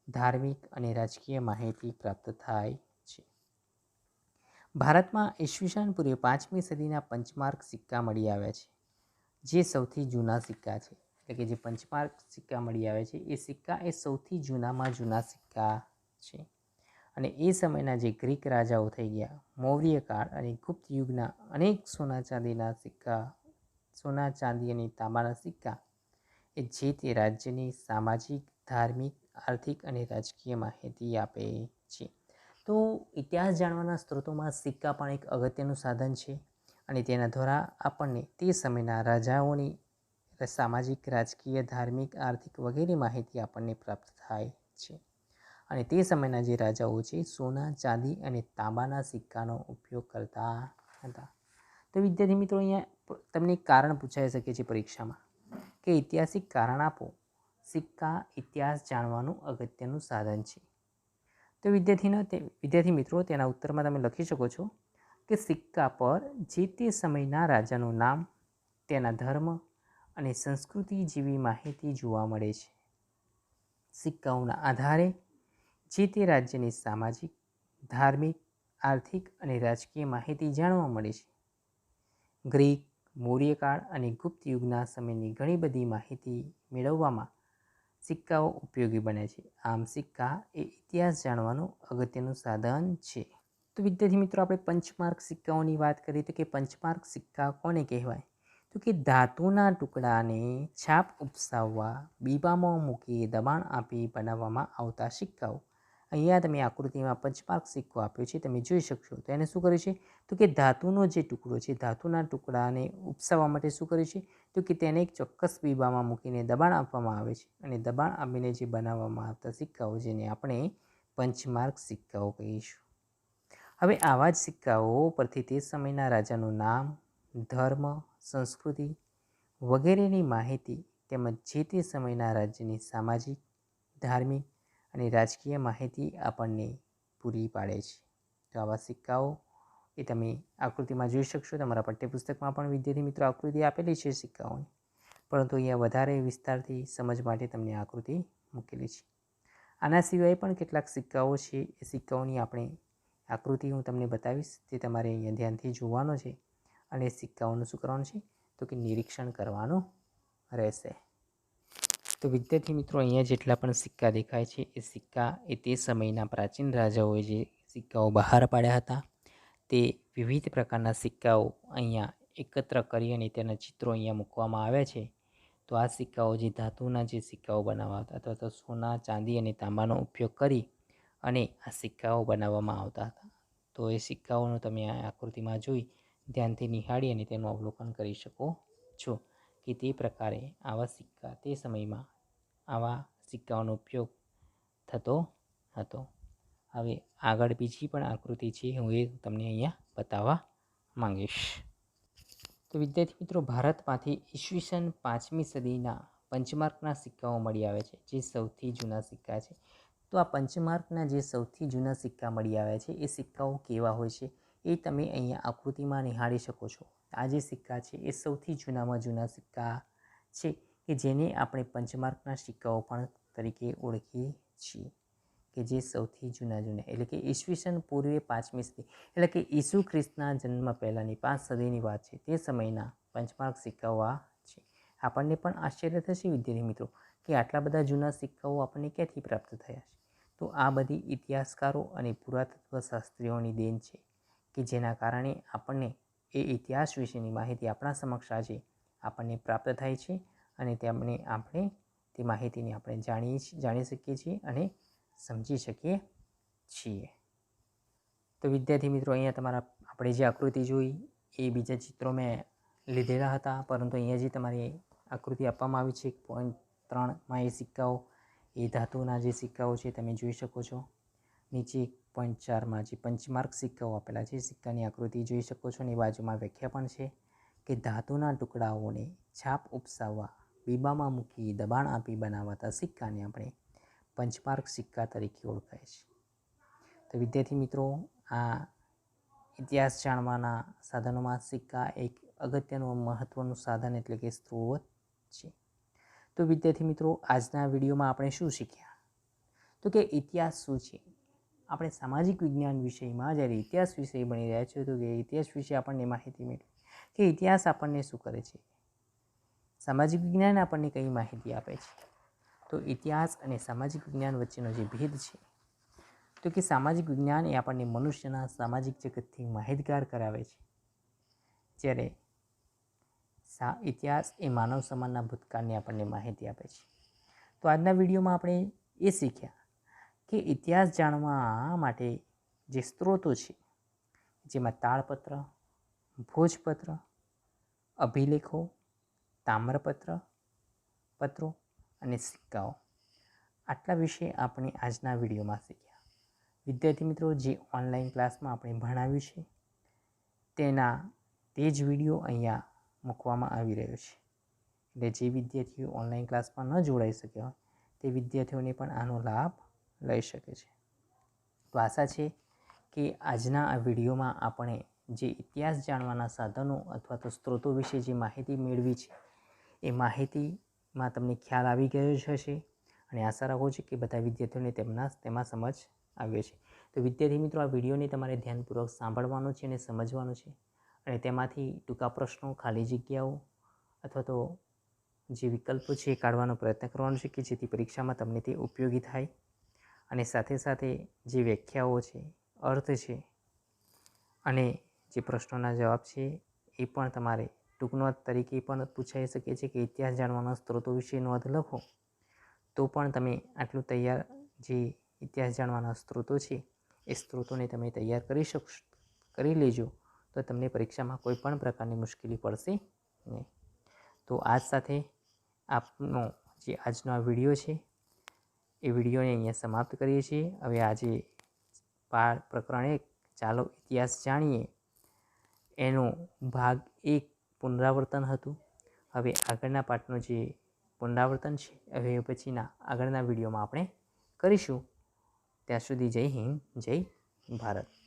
ધાર્મિક અને રાજકીય માહિતી પ્રાપ્ત થાય છે. ભારતમાં ઈસવીસન પૂર્વે 5મી સદીના પંચમાર્ક સિક્કા મળી આવ્યા છે, જે સૌથી જૂના સિક્કા છે. એટલે કે જે પંચમાર્ક સિક્કા મળી આવે છે એ સિક્કા એ સૌથી જૂનામાં જૂના સિક્કા છે. અને એ સમયના જે ગ્રીક રાજાઓ થઈ ગયા, મૌર્ય કાળ અને ગુપ્ત યુગના અનેક સોના ચાંદી અને તાંબાના સિક્કા એ જે તે રાજ્યની સામાજિક, ધાર્મિક, આર્થિક અને રાજકીય માહિતી આપે છે. તો ઇતિહાસ જાણવાના સ્ત્રોતોમાં સિક્કા પણ એક અગત્યનું સાધન છે અને તેના દ્વારા આપણને તે સમયના રાજાઓની સામાજિક, રાજકીય, ધાર્મિક, આર્થિક વગેરે માહિતી આપણને પ્રાપ્ત થાય છે. અને તે સમયના જે રાજાઓ છે સોના, ચાંદી અને તાંબાના સિક્કાનો ઉપયોગ કરતા હતા. તો વિદ્યાર્થી મિત્રો, અહીંયા તમને એક કારણ પૂછાઈ શકે છે પરીક્ષામાં કે ઐતિહાસિક કારણ આપો. સિક્કા ઇતિહાસ જાણવાનું અગત્યનું સાધન છે. તો વિદ્યાર્થી મિત્રો, તેના ઉત્તરમાં તમે લખી શકો છો કે સિક્કા પર જે તે સમયના રાજાનું નામ, તેના ધર્મ અને સંસ્કૃતિ જેવી માહિતી જોવા મળે છે. સિક્કાઓના આધારે જે તે રાજ્યની સામાજિક, ધાર્મિક, આર્થિક અને રાજકીય માહિતી જાણવા મળે છે. ગ્રીક, મૌર્યકાળ અને ગુપ્ત યુગના સમયની ઘણી બધી માહિતી મેળવવામાં સિક્કાઓ ઉપયોગી બને છે. આમ સિક્કા એ ઇતિહાસ જાણવાનું અગત્યનું સાધન છે. તો વિદ્યાર્થી મિત્રો, આપણે પંચમાર્ક સિક્કાઓની વાત કરીએ તો કે પંચમાર્ક સિક્કા કોને કહેવાય? તો કે ધાતુના ટુકડાને છાપ ઉપસાવવા, બીબામાં મૂકી દબાણ આપી બનાવવામાં આવતા સિક્કાઓ. અહીંયા તમે આકૃતિમાં પંચમાર્ક સિક્કો આપ્યો છે, તમે જોઈ શકશો. તો એને શું કર્યું છે? તો કે ધાતુનો જે ટુકડો છે, ધાતુના ટુકડાને ઉપસાવવા માટે શું કર્યું છે? તો કે તેને એક ચોક્કસ બીબામાં મૂકીને દબાણ આપવામાં આવે છે અને દબાણ આપીને જે બનાવવામાં આવતા સિક્કાઓ, જેને આપણે પંચમાર્ક સિક્કાઓ કહીશું. હવે આવા જ સિક્કાઓ પરથી તે સમયના રાજાનું નામ, ધર્મ, સંસ્કૃતિ વગેરેની માહિતી તેમજ જે તે સમયના રાજ્યની સામાજિક, ધાર્મિક અને રાજકીય માહિતી આપણને પૂરી પાડે છે. તો આવા સિક્કાઓ એ તમે આકૃતિમાં જોઈ શકશો. તમારા પાઠ્યપુસ્તકમાં પણ વિદ્યાર્થી મિત્રો આકૃતિ આપેલી છે સિક્કાઓની, પરંતુ અહીંયા વધારે વિસ્તારથી સમજ માટે તમને આકૃતિ મૂકેલી છે. આના સિવાય પણ કેટલાક સિક્કાઓ છે. એ સિક્કાઓની આપણે આકૃતિ હું તમને બતાવીશ, તે તમારે અહીંયા ધ્યાનથી જોવાનો છે અને સિક્કાઓનું શું કરવાનું છે? તો કે નિરીક્ષણ કરવાનું રહેશે. તો વિદ્યાર્થી મિત્રો, અહીંયા જેટલા પણ સિક્કા દેખાય છે એ સિક્કા એ તે સમયના પ્રાચીન રાજાઓએ જે સિક્કાઓ બહાર પાડ્યા હતા તે વિવિધ પ્રકારના સિક્કાઓ અહીંયા એકત્ર કરી અને તેના ચિત્રો અહીંયા મૂકવામાં આવ્યા છે. તો આ સિક્કાઓ જે ધાતુના જે સિક્કાઓ બનાવતા અથવા તો સોના, ચાંદી અને તાંબાનો ઉપયોગ કરી અને આ સિક્કાઓ બનાવવામાં આવતા હતા. તો એ સિક્કાઓનું તમે આ આકૃતિમાં જોઈ ધ્યાનથી નિહાળી અને તેનું અવલોકન કરી શકો છો કે તે પ્રકારે આવા સિક્કા તે સમયમાં આવા સિક્કાઓનો ઉપયોગ થતો હતો. હવે આગળ બીજી પણ આકૃતિ છે, હું એ તમને અહીંયા બતાવવા માંગીશ. તો વિદ્યાર્થી મિત્રો, ભારતમાંથી ઈસવીસન 5મી સદીના પંચમાર્કના સિક્કાઓ મળી આવે છે, જે સૌથી જૂના સિક્કા છે. તો આ પંચમાર્કના જે સૌથી જૂના સિક્કા મળી આવ્યા છે એ સિક્કાઓ કેવા હોય છે એ તમે અહીંયા આકૃતિમાં નિહાળી શકો છો. આ જે સિક્કા છે એ સૌથી જૂનામાં જૂના સિક્કા છે કે જેને આપણે પંચમાર્કના સિક્કાઓ પણ તરીકે ઓળખીએ છીએ, કે જે સૌથી જૂના એટલે કે ઈસવીસન પૂર્વે 5મી સદી એટલે કે ઈસુ ખ્રિસ્તના જન્મ પહેલાંની 5 સદીની વાત છે. તે સમયના પંચમાર્ક સિક્કાઓ આ છે. આપણને પણ આશ્ચર્ય થશે વિદ્યાર્થી મિત્રો કે આટલા બધા જૂના સિક્કાઓ આપણને ક્યાંથી પ્રાપ્ત થયા છે? તો આ બધી ઇતિહાસકારો અને પુરાતત્વ શાસ્ત્રીઓની દેન છે કે જેના કારણે આપણને એ ઇતિહાસ વિશેની માહિતી આપણા સમક્ષ આજે આપણને પ્રાપ્ત થાય છે અને આપણે તે માહિતીને આપણે જાણી શકીએ છીએ અને સમજી શકીએ છીએ. તો વિદ્યાર્થી મિત્રો, અહીંયા આપણે જે આકૃતિ જોઈ એ બીજા ચિત્રો મેં લીધેલા હતા, પરંતુ અહીંયા જે તમારી આકૃતિ આપવામાં આવી છે 1.3માં એ સિક્કાઓ એ ધાતુના જે સિક્કાઓ છે તમે જોઈ શકો છો. નીચે 1.4માં જે પંચમાર્ક સિક્કાઓ આપેલા છે સિક્કાની આકૃતિ જોઈ શકો છો અને બાજુમાં વ્યાખ્યા પણ છે કે ધાતુના ટુકડાઓને છાપ ઉપસાવવા, બીબામાં મૂકી દબાણ આપી બનાવાતા સિક્કાને આપણે પંચમાર્ક સિક્કા તરીકે ઓળખાય છે. તો વિદ્યાર્થી મિત્રો, આ ઇતિહાસ જાણવાના સાધનોમાં સિક્કા એક અગત્યનું મહત્ત્વનું સાધન એટલે કે સ્ત્રોત છે. તો વિદ્યાર્થી મિત્રો, આજના વિડીયોમાં આપણે શું શીખ્યા? તો કે ઇતિહાસ શું છે? આપણે સામાજિક વિજ્ઞાન વિષયમાં જ્યારે ઇતિહાસ વિષય ભણી રહ્યા છીએ તો કે ઇતિહાસ વિશે આપણને માહિતી મેળવી કે ઇતિહાસ આપણને શું કરે છે, સામાજિક વિજ્ઞાન આપણને કઈ માહિતી આપે છે. તો ઇતિહાસ અને સામાજિક વિજ્ઞાન વચ્ચેનો જે ભેદ છે, તો કે સામાજિક વિજ્ઞાન એ આપણને મનુષ્યના સામાજિક જગતથી માહિતગાર કરાવે છે, જ્યારે ઇતિહાસ એ માનવ સમાજના ભૂતકાળની આપણને માહિતી આપે છે. તો આજના વિડીયોમાં આપણે એ શીખ્યા કે ઇતિહાસ જાણવા માટે જે સ્ત્રોતો છે, જેમાં તાળપત્ર, ભોજપત્ર, અભિલેખો, તામ્રપત્રો અને સિક્કાઓ, આટલા વિશે આપણે આજના વિડીયોમાં શીખ્યા. વિદ્યાર્થી મિત્રો, જે ઓનલાઈન ક્લાસમાં આપણે ભણાવ્યું છે તે જ વિડીયો અહીંયા મૂકવામાં આવી રહ્યો છે. એટલે જે વિદ્યાર્થીઓ ઓનલાઈન ક્લાસમાં ન જોડાઈ શક્યા હોય તે વિદ્યાર્થીઓને પણ આનો લાભ લઈ શકે છે. તો આશા છે કે આજના આ વિડીયોમાં આપણે જે ઇતિહાસ જાણવાના સાધનો અથવા તો સ્ત્રોતો વિશે જે માહિતી મેળવી છે એ માહિતીમાં તમને ખ્યાલ આવી ગયો જ હશે, અને આશા રાખું છું કે બધા વિદ્યાર્થીઓને તેમાં સમજ આવ્યો છે. તો વિદ્યાર્થી મિત્રો, આ વિડીયોને તમારે ધ્યાનપૂર્વક સાંભળવાનો છે અને સમજવાનો છે, અને તેમાંથી ટૂંકા પ્રશ્નો, ખાલી જગ્યાઓ અથવા તો જે વિકલ્પો છે એ કાઢવાનો પ્રયત્ન કરવાનો છે કે જેથી પરીક્ષામાં તમને તે ઉપયોગી થાય. અને સાથે સાથે જે વ્યાખ્યાઓ છે, અર્થ છે અને જે પ્રશ્નોના જવાબ છે એ પણ તમારે ટૂંક નોંધ તરીકે પણ પૂછાઈ શકે છે કે ઇતિહાસ જાણવાના સ્ત્રોતો વિશે નોંધ લખો, તો પણ તમે આટલું તૈયાર જે ઇતિહાસ જાણવાના સ્ત્રોતો છે એ સ્ત્રોતોને તમે તૈયાર કરી લેજો, તો તમને પરીક્ષામાં કોઈ પણ પ્રકારની મુશ્કેલી પડશે નહીં. તો આજ સાથે આપનો જે આજનો આ વિડીયો છે એ વિડીયોને અહીંયા સમાપ્ત કરીએ છીએ. હવે આજે પ્રકરણ 1 ચાલો ઇતિહાસ જાણીએ એનો ભાગ 1 પુનરાવર્તન હતું. હવે આગળના પાઠનું જે પુનરાવર્તન છે હવે પછીના આગળના વિડીયોમાં આપણે કરીશું. ત્યાં સુધી જય હિન્દ, જય ભારત.